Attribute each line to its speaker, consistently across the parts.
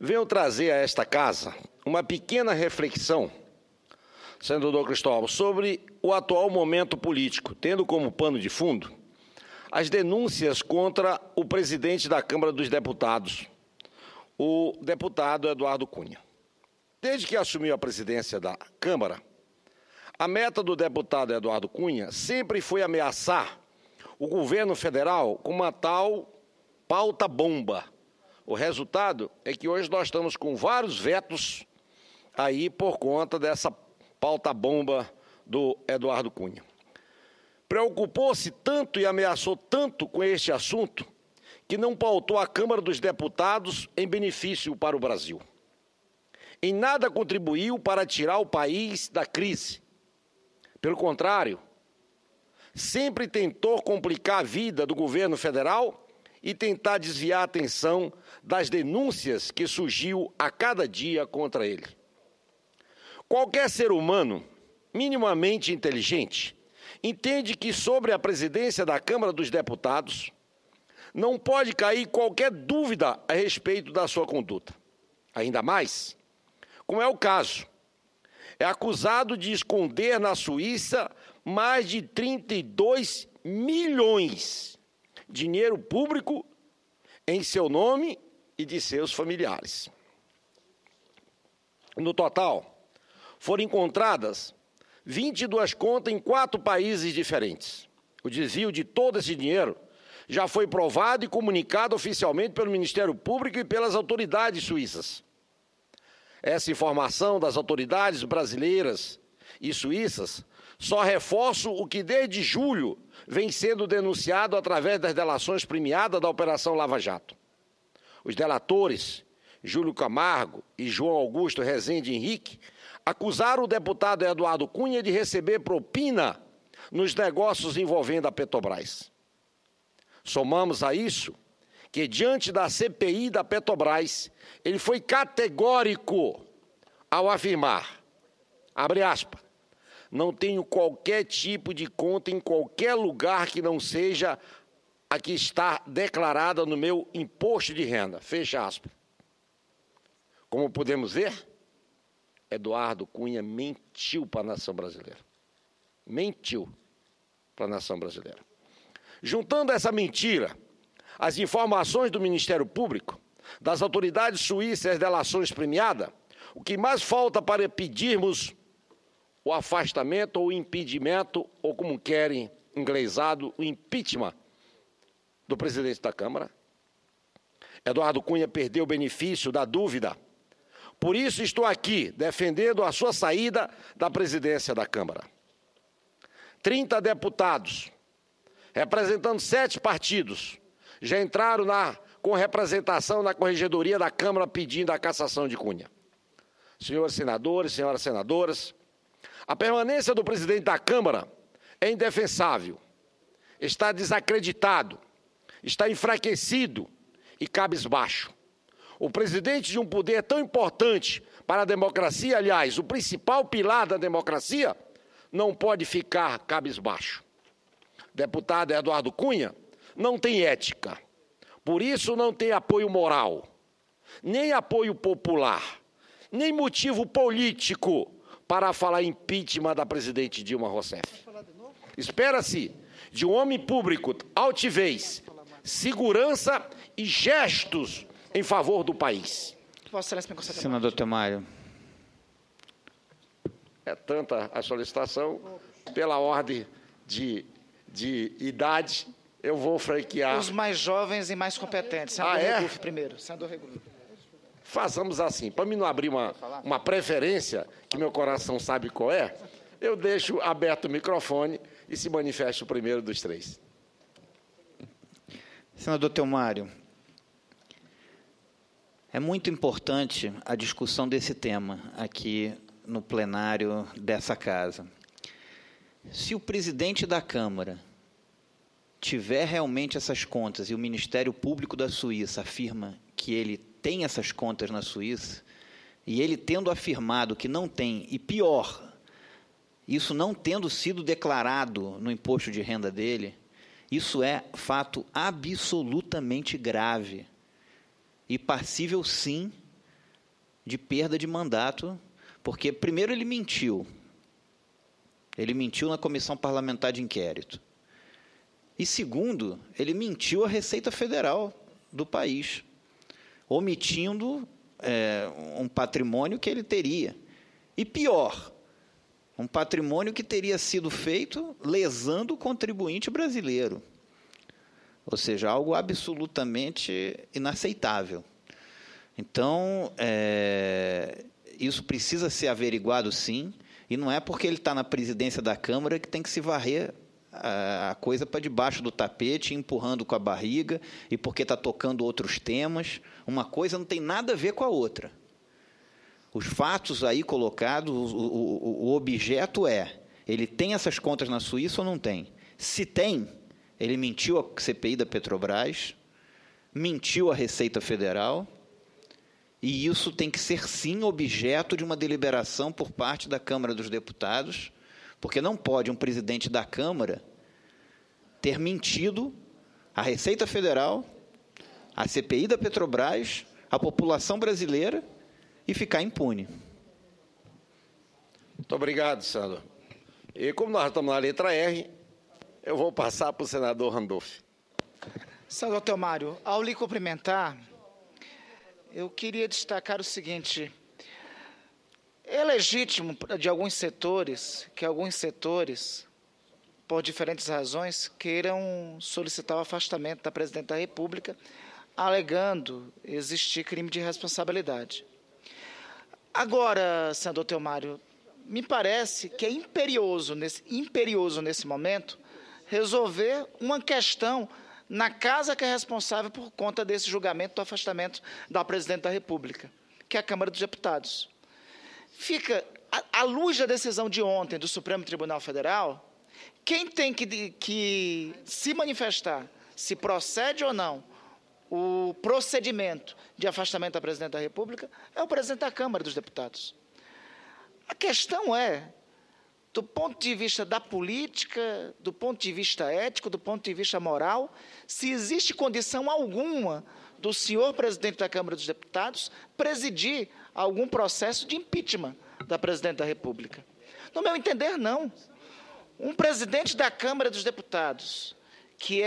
Speaker 1: venho trazer a esta casa uma pequena reflexão, senador Cristóvão, sobre o atual momento político, tendo como pano de fundo as denúncias contra o presidente da Câmara dos Deputados, o deputado Eduardo Cunha. Desde que assumiu a presidência da Câmara, a meta do deputado Eduardo Cunha sempre foi ameaçar o governo federal com uma tal pauta-bomba. O resultado é que hoje nós estamos com vários vetos aí por conta dessa pauta-bomba do Eduardo Cunha. Preocupou-se tanto e ameaçou tanto com este assunto que não pautou a Câmara dos Deputados em benefício para o Brasil. Em nada contribuiu para tirar o país da crise. Pelo contrário, sempre tentou complicar a vida do governo federal e tentar desviar a atenção das denúncias que surgiu a cada dia contra ele. Qualquer ser humano minimamente inteligente entende que sobre a presidência da Câmara dos Deputados não pode cair qualquer dúvida a respeito da sua conduta. Ainda mais, como é o caso, é acusado de esconder na Suíça mais de 32 milhões de dinheiro público em seu nome e de seus familiares. No total, foram encontradas 22 contas em 4 países diferentes. O desvio de todo esse dinheiro já foi provado e comunicado oficialmente pelo Ministério Público e pelas autoridades suíças. Essa informação das autoridades brasileiras e suíças só reforça o que desde julho vem sendo denunciado através das delações premiadas da Operação Lava Jato. Os delatores, Júlio Camargo e João Augusto Rezende Henrique, acusaram o deputado Eduardo Cunha de receber propina nos negócios envolvendo a Petrobras. Somamos a isso que, diante da CPI da Petrobras, ele foi categórico ao afirmar, abre aspas, não tenho qualquer tipo de conta em qualquer lugar que não seja a que está declarada no meu imposto de renda, fecha aspas. Como podemos ver, Eduardo Cunha mentiu para a nação brasileira. Mentiu para a nação brasileira. Juntando essa mentira, as informações do Ministério Público, das autoridades suíças e as delações premiadas, o que mais falta para pedirmos o afastamento ou o impedimento, ou como querem, inglesado, o impeachment do presidente da Câmara? Eduardo Cunha perdeu o benefício da dúvida. Por isso estou aqui defendendo a sua saída da presidência da Câmara. 30 deputados, representando 7 partidos, já entraram com representação na Corregedoria da Câmara pedindo a cassação de Cunha. Senhores senadores, senhoras senadoras, a permanência do presidente da Câmara é indefensável, está desacreditado, está enfraquecido e cabisbaixo. O presidente de um poder tão importante para a democracia, aliás, o principal pilar da democracia, não pode ficar cabisbaixo. Deputado Eduardo Cunha não tem ética, por isso não tem apoio moral, nem apoio popular, nem motivo político para falar impeachment da presidente Dilma Rousseff. Espera-se de um homem público altivez, segurança e gestos em favor do país.
Speaker 2: Senador Temário.
Speaker 1: É tanta a solicitação, pela ordem de idade, eu vou franquear.
Speaker 3: Os mais jovens e mais competentes. Senador Regufe primeiro. Senador Regufe.
Speaker 1: Façamos assim, para mim não abrir uma preferência, que meu coração sabe qual é, eu deixo aberto o microfone e se manifeste o primeiro dos 3.
Speaker 2: Senador Temário, é muito importante a discussão desse tema aqui no plenário dessa casa. Se o presidente da Câmara tiver realmente essas contas e o Ministério Público da Suíça afirma que ele tem essas contas na Suíça, e ele tendo afirmado que não tem, e pior, isso não tendo sido declarado no imposto de renda dele, isso é fato absolutamente grave e passível, sim, de perda de mandato, porque, primeiro, ele mentiu. Ele mentiu na Comissão Parlamentar de Inquérito. E, segundo, ele mentiu à Receita Federal do país, omitindo um patrimônio que ele teria. E pior, um patrimônio que teria sido feito lesando o contribuinte brasileiro. Ou seja, algo absolutamente inaceitável. Então, isso precisa ser averiguado, sim, e não é porque ele está na presidência da Câmara que tem que se varrer a coisa para debaixo do tapete, empurrando com a barriga, e porque está tocando outros temas. Uma coisa não tem nada a ver com a outra. Os fatos aí colocados, o objeto ele tem essas contas na Suíça ou não tem? Se tem, ele mentiu à CPI da Petrobras, mentiu à Receita Federal, e isso tem que ser, sim, objeto de uma deliberação por parte da Câmara dos Deputados, porque não pode um presidente da Câmara ter mentido à Receita Federal, à CPI da Petrobras, à população brasileira e ficar impune.
Speaker 1: Muito obrigado, senador. E como nós estamos na letra R, eu vou passar para o senador Randolph.
Speaker 3: Senador Teomário, ao lhe cumprimentar, eu queria destacar o seguinte: é legítimo de alguns setores, por diferentes razões, queiram solicitar o afastamento da Presidente da República, alegando existir crime de responsabilidade. Agora, senador Teomário, me parece que é imperioso nesse momento resolver uma questão na casa que é responsável por conta desse julgamento do afastamento da Presidente da República, que é a Câmara dos Deputados. Fica, à luz da decisão de ontem do Supremo Tribunal Federal, quem tem que se manifestar se procede ou não o procedimento de afastamento da Presidente da República é o presidente da Câmara dos Deputados. A questão é, do ponto de vista da política, do ponto de vista ético, do ponto de vista moral, se existe condição alguma do senhor presidente da Câmara dos Deputados presidir algum processo de impeachment da Presidente da República. No meu entender, não. Um presidente da Câmara dos Deputados que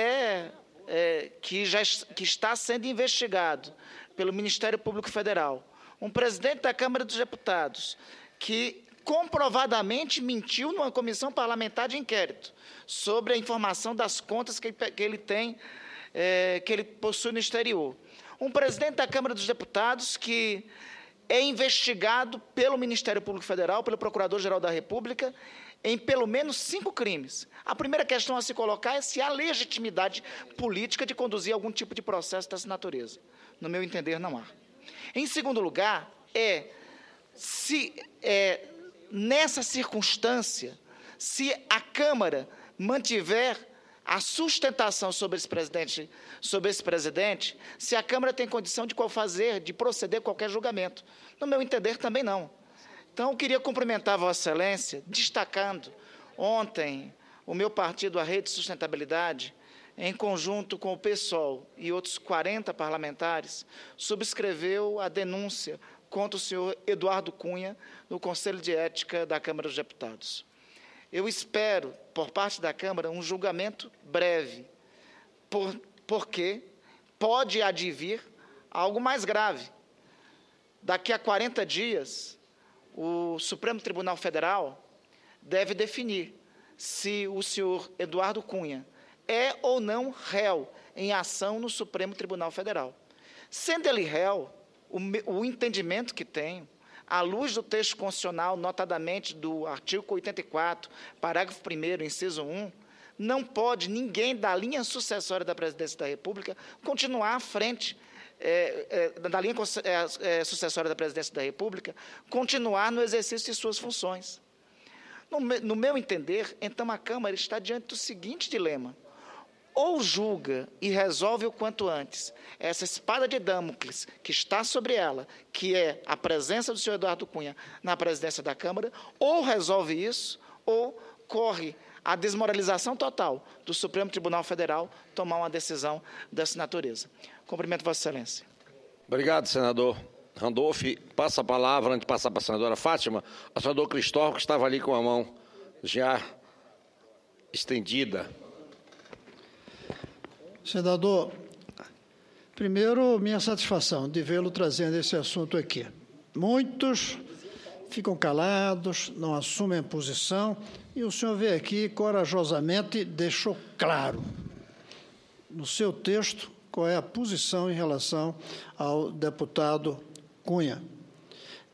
Speaker 3: está sendo investigado pelo Ministério Público Federal, um presidente da Câmara dos Deputados que comprovadamente mentiu numa comissão parlamentar de inquérito sobre a informação das contas que ele tem, que ele possui no exterior. Um presidente da Câmara dos Deputados que é investigado pelo Ministério Público Federal, pelo Procurador-Geral da República, em pelo menos 5 crimes. A primeira questão a se colocar é se há legitimidade política de conduzir algum tipo de processo dessa natureza. No meu entender, não há. Em segundo lugar, nessa circunstância, se a Câmara mantiver a sustentação sobre esse presidente, se a Câmara tem condição de proceder a qualquer julgamento. No meu entender, também não. Então, eu queria cumprimentar Vossa Excelência, destacando ontem o meu partido, a Rede de Sustentabilidade, em conjunto com o PSOL e outros 40 parlamentares, subscreveu a denúncia contra o senhor Eduardo Cunha no Conselho de Ética da Câmara dos Deputados. Eu espero, por parte da Câmara, um julgamento breve, porque pode advir algo mais grave. Daqui a 40 dias, o Supremo Tribunal Federal deve definir se o senhor Eduardo Cunha é ou não réu em ação no Supremo Tribunal Federal. Sendo ele réu, o entendimento que tenho, à luz do texto constitucional, notadamente do artigo 84, parágrafo 1º, inciso 1, não pode ninguém da linha sucessória da Presidência da República continuar à frente da linha sucessória da Presidência da República, continuar no exercício de suas funções. No meu entender, então, a Câmara está diante do seguinte dilema: ou julga e resolve o quanto antes essa espada de Damocles que está sobre ela, que é a presença do senhor Eduardo Cunha na presidência da Câmara, ou resolve isso, ou corre a desmoralização total do Supremo Tribunal Federal tomar uma decisão dessa natureza. Cumprimento Vossa Excelência.
Speaker 1: Obrigado, senador. Randolph passa a palavra, antes de passar para a senadora Fátima, ao senador Cristóvão, que estava ali com a mão já estendida.
Speaker 4: Senador, primeiro, minha satisfação de vê-lo trazendo esse assunto aqui. Muitos ficam calados, não assumem a posição, e o senhor veio aqui corajosamente deixou claro, no seu texto, qual é a posição em relação ao deputado Cunha.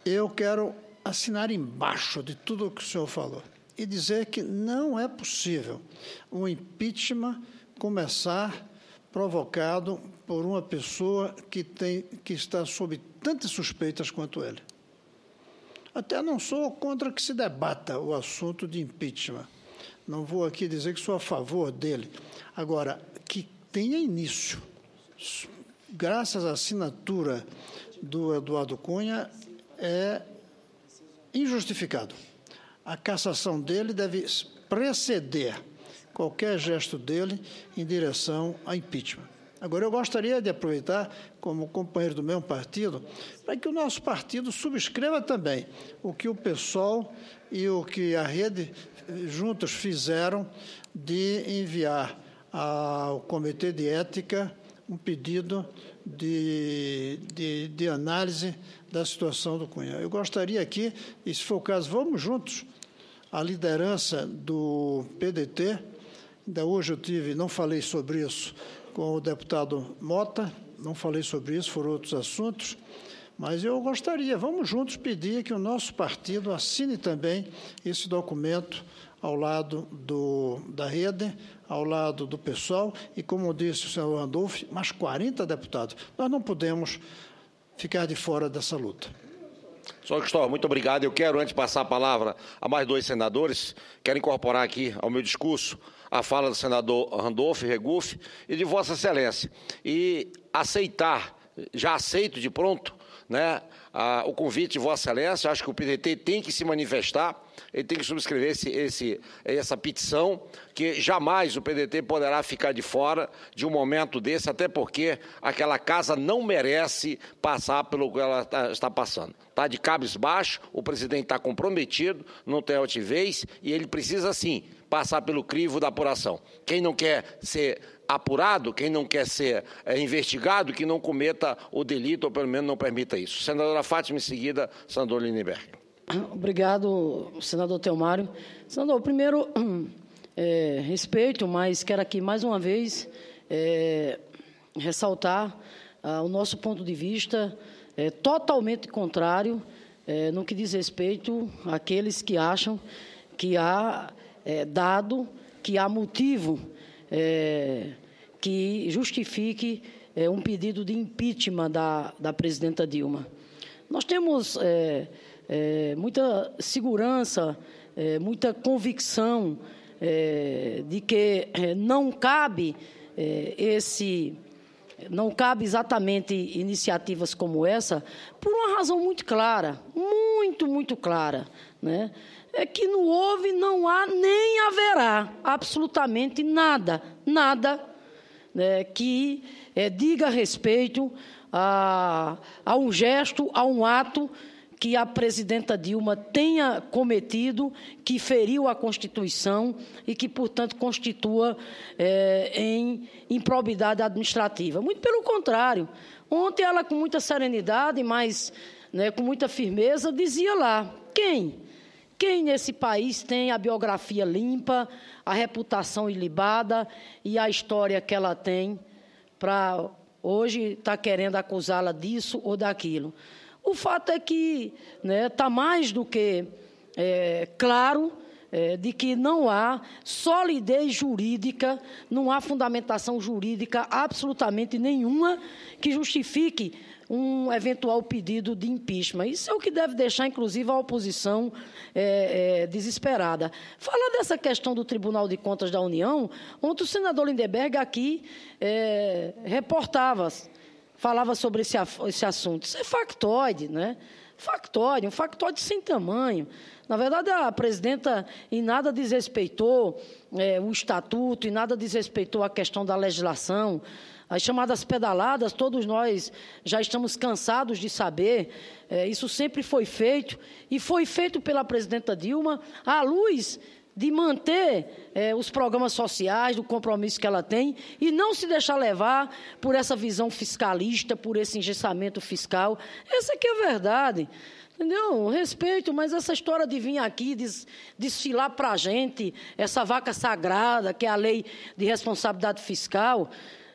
Speaker 4: Eu quero assinar embaixo de tudo o que o senhor falou e dizer que não é possível um impeachment começar provocado por uma pessoa que está sob tantas suspeitas quanto ele. Até não sou contra que se debata o assunto de impeachment. Não vou aqui dizer que sou a favor dele. Agora, que tenha início, graças à assinatura do Eduardo Cunha, é injustificado. A cassação dele deve preceder qualquer gesto dele em direção a impeachment. Agora, eu gostaria de aproveitar, como companheiro do mesmo partido, para que o nosso partido subscreva também o que o PSOL e o que a Rede juntos fizeram de enviar ao Comitê de Ética um pedido de análise da situação do Cunha. Eu gostaria aqui, e se for o caso, vamos juntos, a liderança do PDT. Ainda hoje não falei sobre isso com o deputado Mota, não falei sobre isso, foram outros assuntos, mas eu gostaria, vamos juntos pedir que o nosso partido assine também esse documento ao lado da Rede, ao lado do PSOL, e, como disse o senhor Randolph, mais 40 deputados. Nós não podemos ficar de fora dessa luta.
Speaker 1: Senhor Cristóvão, muito obrigado. Eu quero, antes de passar a palavra a mais 2 senadores, quero incorporar aqui ao meu discurso a fala do senador Randolph Regufe e de Vossa Excelência. E aceitar, já aceito de pronto, né, o convite de Vossa Excelência. Acho que o PDT tem que se manifestar, ele tem que subscrever essa petição, que jamais o PDT poderá ficar de fora de um momento desse, até porque aquela casa não merece passar pelo que ela está passando. Está de cabisbaixo, o presidente está comprometido, não tem altivez, e ele precisa, sim, passar pelo crivo da apuração. Quem não quer ser apurado, quem não quer ser investigado, que não cometa o delito, ou pelo menos não permita isso. Senadora Fátima, em seguida, senador Lindenberg.
Speaker 5: Obrigado, senador Teomário. Senador, primeiro, respeito, mas quero aqui, mais uma vez, ressaltar o nosso ponto de vista totalmente contrário no que diz respeito àqueles que acham que há que há motivo que justifique um pedido de impeachment da presidenta Dilma. Nós temos muita segurança, muita convicção de que não cabe exatamente iniciativas como essa, por uma razão muito clara, muito clara, né? É que não houve, não há, nem haverá absolutamente nada né, que diga respeito a um gesto, a um ato que a presidenta Dilma tenha cometido, que feriu a Constituição e que, portanto, constitua em improbidade administrativa. Muito pelo contrário. Ontem ela, com muita serenidade, mas com muita firmeza, dizia lá, quem nesse país tem a biografia limpa, a reputação ilibada e a história que ela tem para hoje estar querendo acusá-la disso ou daquilo? O fato é que está mais do que claro de que não há solidez jurídica, não há fundamentação jurídica absolutamente nenhuma que justifique um eventual pedido de impeachment. Isso é o que deve deixar, inclusive, a oposição desesperada. Falar dessa questão do Tribunal de Contas da União, ontem o senador Lindenberg aqui falava sobre esse assunto. Isso é factoide, né? Um factoide sem tamanho. Na verdade, a presidenta em nada desrespeitou o estatuto, em nada desrespeitou a questão da legislação. as chamadas pedaladas, todos nós já estamos cansados de saber, isso sempre foi feito, e foi feito pela presidenta Dilma, à luz de manter os programas sociais, do compromisso que ela tem, e não se deixar levar por essa visão fiscalista, por esse engessamento fiscal. Essa aqui é a verdade. Entendeu? Respeito, mas essa história de vir aqui desfilar para a gente essa vaca sagrada, que é a lei de responsabilidade fiscal,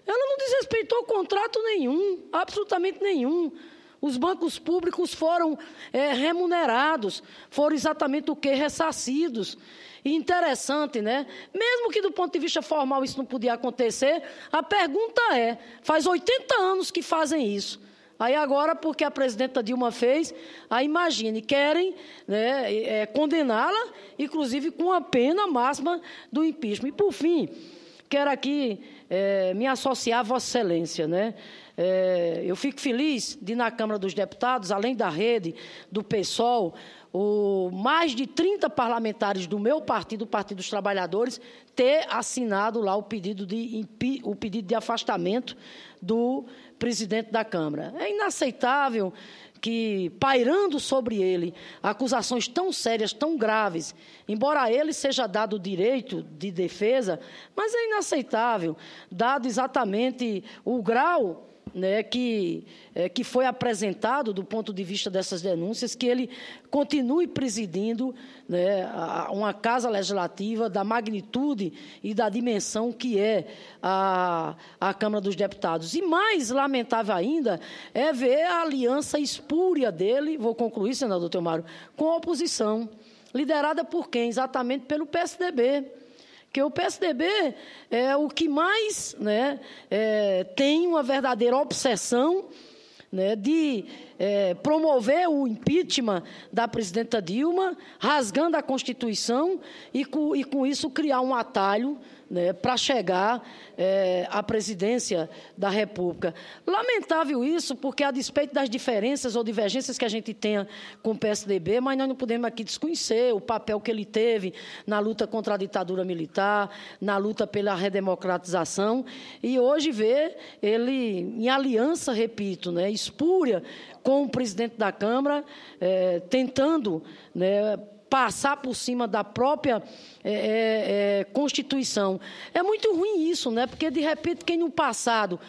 Speaker 5: ela não desrespeitou contrato nenhum, absolutamente nenhum. Os bancos públicos foram remunerados, foram exatamente o quê? Ressarcidos. E interessante, né? Mesmo que do ponto de vista formal isso não podia acontecer, a pergunta é, faz 80 anos que fazem isso. Aí agora, porque a presidenta Dilma fez, aí imagine, querem, né, condená-la, inclusive com a pena máxima do impeachment. E, por fim, quero aqui me associar a Vossa Excelência, né? Eu fico feliz de, na Câmara dos Deputados, além da rede do PSOL, mais de 30 parlamentares do meu partido, o Partido dos Trabalhadores, ter assinado lá o pedido de afastamento do presidente da Câmara. É inaceitável que, pairando sobre ele, acusações tão sérias, tão graves, embora a ele seja dado o direito de defesa, mas é inaceitável, dado exatamente o grau, né, que foi apresentado do ponto de vista dessas denúncias, que ele continue presidindo, né, uma casa legislativa da magnitude e da dimensão que é a Câmara dos Deputados. E mais lamentável ainda é ver a aliança espúria dele, vou concluir, senador Teomário, com a oposição, liderada por quem? Exatamente pelo PSDB. Porque o PSDB é o que mais, né, tem uma verdadeira obsessão, né, de promover o impeachment da presidenta Dilma, rasgando a Constituição e com isso criar um atalho, né, para chegar à presidência da República. Lamentável isso, porque a despeito das diferenças ou divergências que a gente tenha com o PSDB, mas nós não podemos aqui desconhecer o papel que ele teve na luta contra a ditadura militar, na luta pela redemocratização, e hoje ver ele em aliança, repito, né, espúria com o presidente da Câmara, tentando, né, passar por cima da própria Constituição. É muito ruim isso, né? Porque, de repente, quem no passado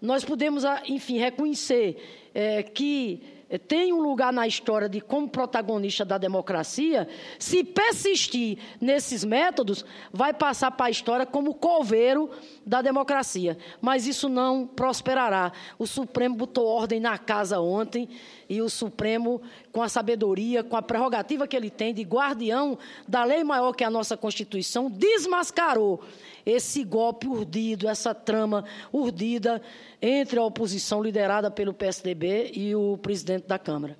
Speaker 5: nós podemos, enfim, reconhecer que tem um lugar na história de como protagonista da democracia, se persistir nesses métodos, vai passar para a história como coveiro da democracia. Mas isso não prosperará. O Supremo botou ordem na casa ontem e o Supremo, com a sabedoria, com a prerrogativa que ele tem de guardião da lei maior que é a nossa Constituição, desmascarou esse golpe urdido, essa trama urdida entre a oposição liderada pelo PSDB e o presidente da Câmara.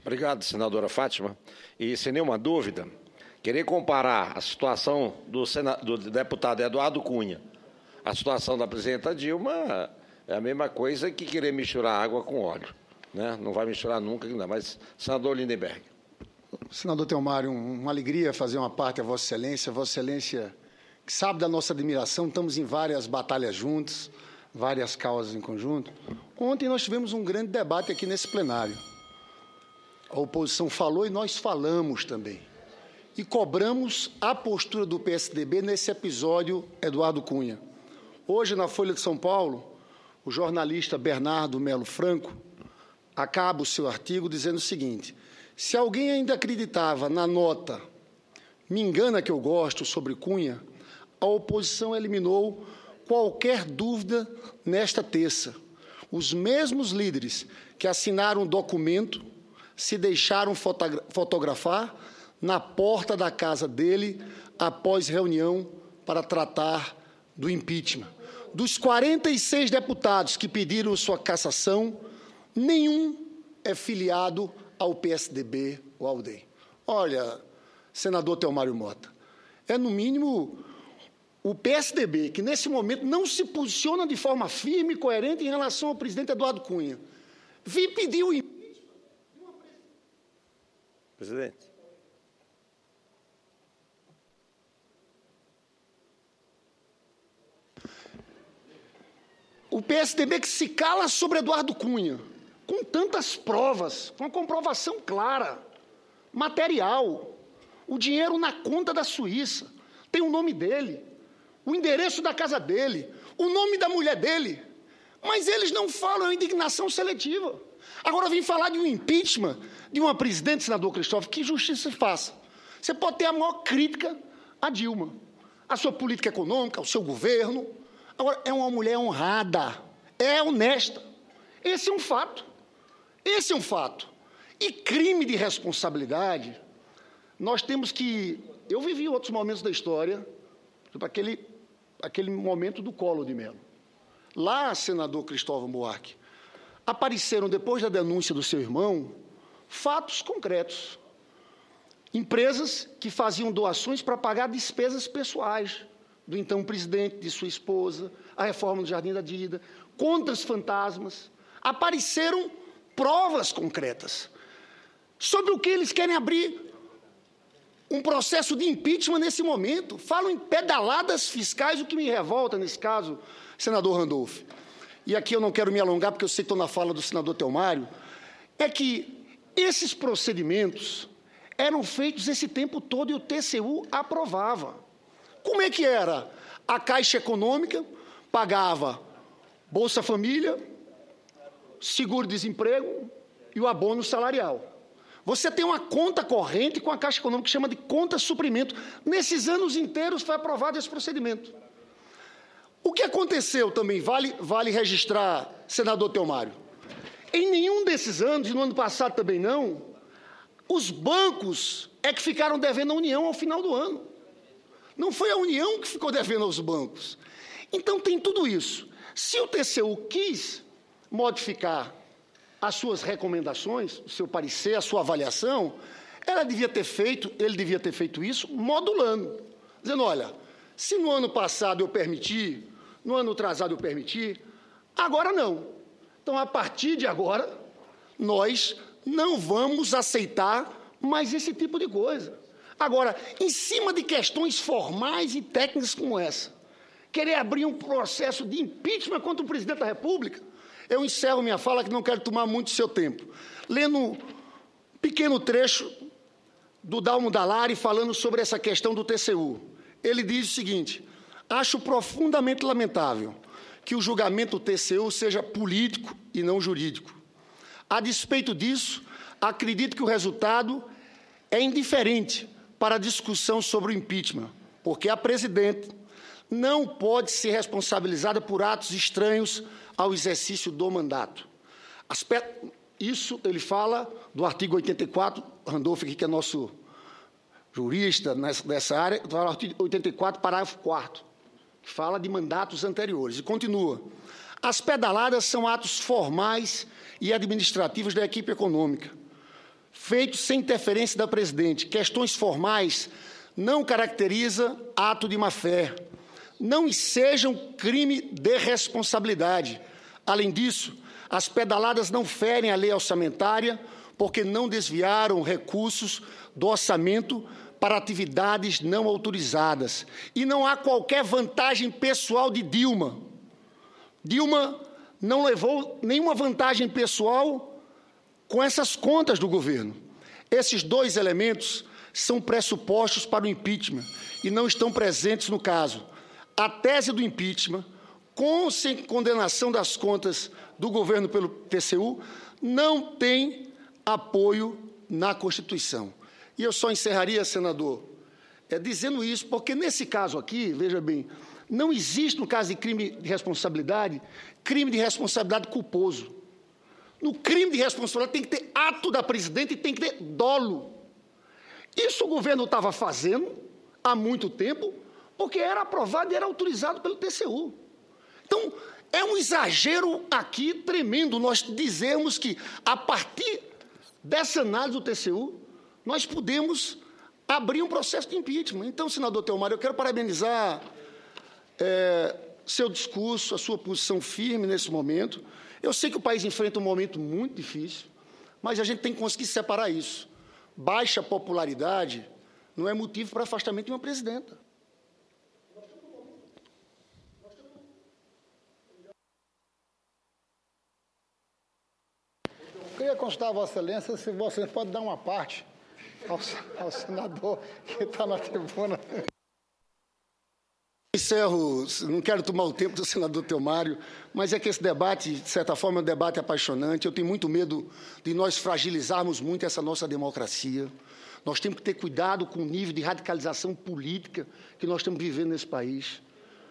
Speaker 1: Obrigado, senadora Fátima. E, sem nenhuma dúvida, querer comparar a situação do deputado Eduardo Cunha à situação da presidenta Dilma é a mesma coisa que querer misturar água com óleo, né? Não vai misturar nunca, ainda mais. Senador Lindenberg.
Speaker 6: Senador Teomário, uma alegria fazer uma parte a Vossa Excelência, que sabe da nossa admiração, estamos em várias batalhas juntos, várias causas em conjunto. Ontem nós tivemos um grande debate aqui nesse plenário. A oposição falou e nós falamos também. E cobramos a postura do PSDB nesse episódio Eduardo Cunha. Hoje, na Folha de São Paulo, o jornalista Bernardo Melo Franco acaba o seu artigo dizendo o seguinte: se alguém ainda acreditava na nota "Me engana que eu gosto" sobre Cunha, a oposição eliminou qualquer dúvida nesta terça. Os mesmos líderes que assinaram o documento se deixaram fotografar na porta da casa dele após reunião para tratar do impeachment. Dos 46 deputados que pediram sua cassação, nenhum é filiado ao PSDB ou ao DEM. Olha, senador Teomário Mota, é no mínimo o PSDB, que nesse momento não se posiciona de forma firme e coerente em relação ao presidente Eduardo Cunha, vir pedir o impeachment de uma
Speaker 1: presidente.
Speaker 6: O PSDB que se cala sobre Eduardo Cunha, com tantas provas, com a comprovação clara, material, o dinheiro na conta da Suíça, tem o nome dele, o endereço da casa dele, o nome da mulher dele, mas eles não falam a indignação seletiva. Agora vem falar de um impeachment de uma presidente, senador Cristóvão, que justiça se faça. Você pode ter a maior crítica a Dilma, a sua política econômica, ao seu governo. Agora, é uma mulher honrada, é honesta. Esse é um fato. Esse é um fato. E crime de responsabilidade, nós temos que... Eu vivi outros momentos da história, tipo aquele momento do Collor de Mello. Lá, senador Cristóvão Buarque, apareceram, depois da denúncia do seu irmão, fatos concretos. Empresas que faziam doações para pagar despesas pessoais do então presidente, de sua esposa, a reforma do Jardim da Dida, contras fantasmas. Apareceram provas concretas sobre o que eles querem abrir um processo de impeachment nesse momento. Falam em pedaladas fiscais, o que me revolta nesse caso, senador Randolph. E aqui eu não quero me alongar, porque eu sei que estou na fala do senador Telmário, é que esses procedimentos eram feitos esse tempo todo e o TCU aprovava. Como é que era? A Caixa Econômica pagava Bolsa Família, seguro-desemprego e o abono salarial. Você tem uma conta corrente com a Caixa Econômica que chama de conta suprimento. Nesses anos inteiros foi aprovado esse procedimento. O que aconteceu também, vale registrar, senador Telmário, em nenhum desses anos, e no ano passado também não, os bancos é que ficaram devendo à União ao final do ano. Não foi a União que ficou devendo aos bancos. Então tem tudo isso. Se o TCU quis modificar as suas recomendações, o seu parecer, a sua avaliação, ele devia ter feito isso modulando, dizendo, olha, se no ano passado eu permiti, no ano atrasado eu permiti, agora não. Então, a partir de agora, nós não vamos aceitar mais esse tipo de coisa. Agora, em cima de questões formais e técnicas como essa, querer abrir um processo de impeachment contra o presidente da República, eu encerro minha fala, que não quero tomar muito seu tempo, lendo um pequeno trecho do Dalmo Dallari falando sobre essa questão do TCU. Ele diz o seguinte: acho profundamente lamentável que o julgamento do TCU seja político e não jurídico. A despeito disso, acredito que o resultado é indiferente para a discussão sobre o impeachment, porque a presidente não pode ser responsabilizada por atos estranhos ao exercício do mandato. Isso ele fala do artigo 84, Randolph, aqui, que é nosso jurista nessa área, do artigo 84, parágrafo 4º, que fala de mandatos anteriores. E continua. As pedaladas são atos formais e administrativos da equipe econômica, feitos sem interferência da presidente. Questões formais não caracteriza ato de má-fé, não sejam crime de responsabilidade. Além disso, as pedaladas não ferem a lei orçamentária porque não desviaram recursos do orçamento para atividades não autorizadas. E não há qualquer vantagem pessoal de Dilma. Dilma não levou nenhuma vantagem pessoal com essas contas do governo. Esses dois elementos são pressupostos para o impeachment e não estão presentes no caso. A tese do impeachment, com ou sem condenação das contas do governo pelo TCU, não tem apoio na Constituição. E eu só encerraria, senador, dizendo isso, porque nesse caso aqui, veja bem, não existe, no caso de crime de responsabilidade culposo. No crime de responsabilidade tem que ter ato da presidente e tem que ter dolo. Isso o governo estava fazendo há muito tempo, porque era aprovado e era autorizado pelo TCU. Então, é um exagero aqui tremendo nós dizermos que, a partir dessa análise do TCU, nós podemos abrir um processo de impeachment. Então, senador Telmário, eu quero parabenizar seu discurso, a sua posição firme nesse momento. Eu sei que o país enfrenta um momento muito difícil, mas a gente tem que conseguir separar isso. Baixa popularidade não é motivo para afastamento de uma presidenta. queria consultar a Vossa Excelência se Vossa Excelência pode dar uma parte ao senador que está na tribuna. Encerro, não quero tomar o tempo do senador Teomário, mas é que esse debate, de certa forma, é um debate apaixonante. Eu tenho muito medo de nós fragilizarmos muito essa nossa democracia. Nós temos que ter cuidado com o nível de radicalização política que nós estamos vivendo nesse país.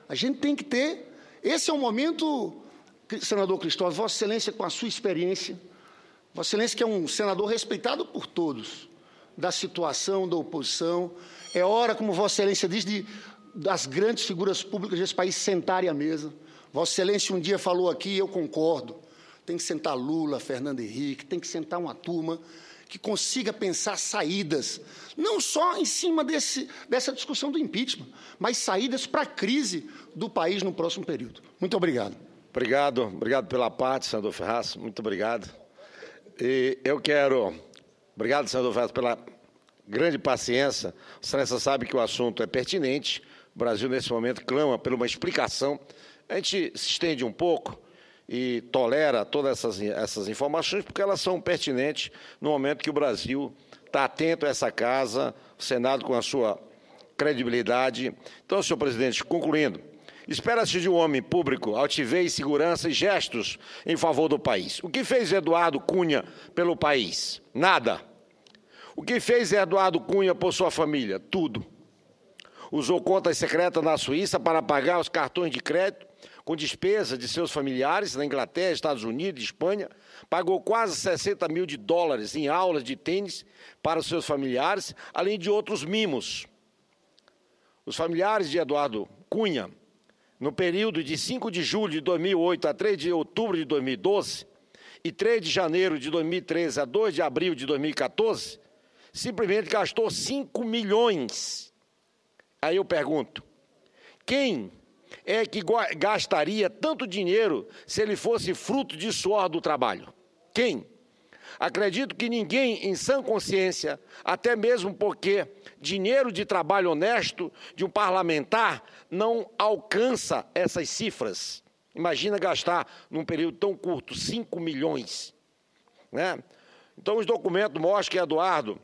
Speaker 6: A gente tem que ter... Esse é um momento, senador Cristóvão, Vossa Excelência, com a sua experiência, Vossa Excelência, que é um senador respeitado por todos, da situação, da oposição, é hora, como Vossa Excelência diz, das grandes figuras públicas desse país sentarem à mesa. Vossa Excelência um dia falou aqui, e eu concordo, tem que sentar Lula, Fernando Henrique, tem que sentar uma turma que consiga pensar saídas, não só em cima dessa discussão do impeachment, mas saídas para a crise do país no próximo período. Muito obrigado.
Speaker 1: Obrigado pela parte, senador Ferraz, muito obrigado. E eu quero... Obrigado, senador Ferraz, pela grande paciência. A Excelência sabe que o assunto é pertinente, o Brasil, nesse momento, clama por uma explicação. A gente se estende um pouco e tolera todas essas informações, porque elas são pertinentes no momento que o Brasil está atento a essa casa, o Senado com a sua credibilidade. Então, senhor presidente, concluindo, espera-se de um homem público altivez, segurança e gestos em favor do país. O que fez Eduardo Cunha pelo país? Nada. O que fez Eduardo Cunha por sua família? Tudo. Usou contas secretas na Suíça para pagar os cartões de crédito com despesas de seus familiares na Inglaterra, Estados Unidos e Espanha, pagou quase 60 mil dólares em aulas de tênis para os seus familiares, além de outros mimos. Os familiares de Eduardo Cunha, no período de 5 de julho de 2008 a 3 de outubro de 2012 e 3 de janeiro de 2013 a 2 de abril de 2014, simplesmente gastou 5 milhões. Aí eu pergunto, quem é que gastaria tanto dinheiro se ele fosse fruto de suor do trabalho? Quem? Acredito que ninguém em sã consciência, até mesmo porque dinheiro de trabalho honesto de um parlamentar não alcança essas cifras. Imagina gastar, num período tão curto, 5 milhões. Né? Então, os documentos mostram que Eduardo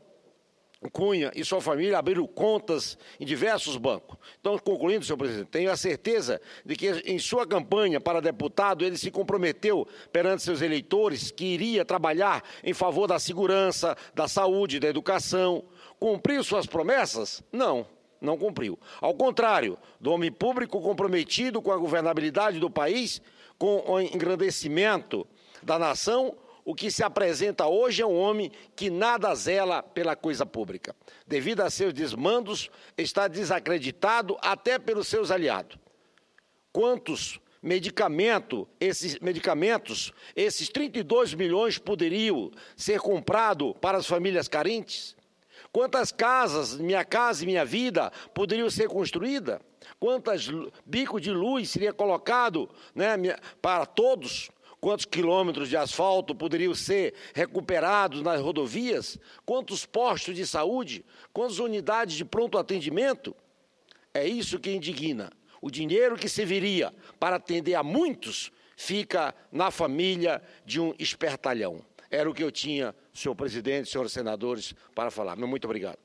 Speaker 1: Cunha e sua família abriram contas em diversos bancos. Então, concluindo, senhor presidente, tenho a certeza de que em sua campanha para deputado ele se comprometeu perante seus eleitores que iria trabalhar em favor da segurança, da saúde, da educação. Cumpriu suas promessas? Não, não cumpriu. Ao contrário, do homem público comprometido com a governabilidade do país, com o engrandecimento da nação, o que se apresenta hoje é um homem que nada zela pela coisa pública. Devido a seus desmandos, está desacreditado até pelos seus aliados. Quantos medicamentos, esses 32 milhões poderiam ser comprados para as famílias carentes? Quantas casas, Minha Casa e Minha Vida, poderiam ser construídas? Quantos bicos de luz seria colocado, né, para todos? Quantos quilômetros de asfalto poderiam ser recuperados nas rodovias? Quantos postos de saúde? Quantas unidades de pronto atendimento? É isso que indigna. O dinheiro que serviria para atender a muitos fica na família de um espertalhão. Era o que eu tinha, senhor presidente, senhores senadores, para falar. Muito obrigado.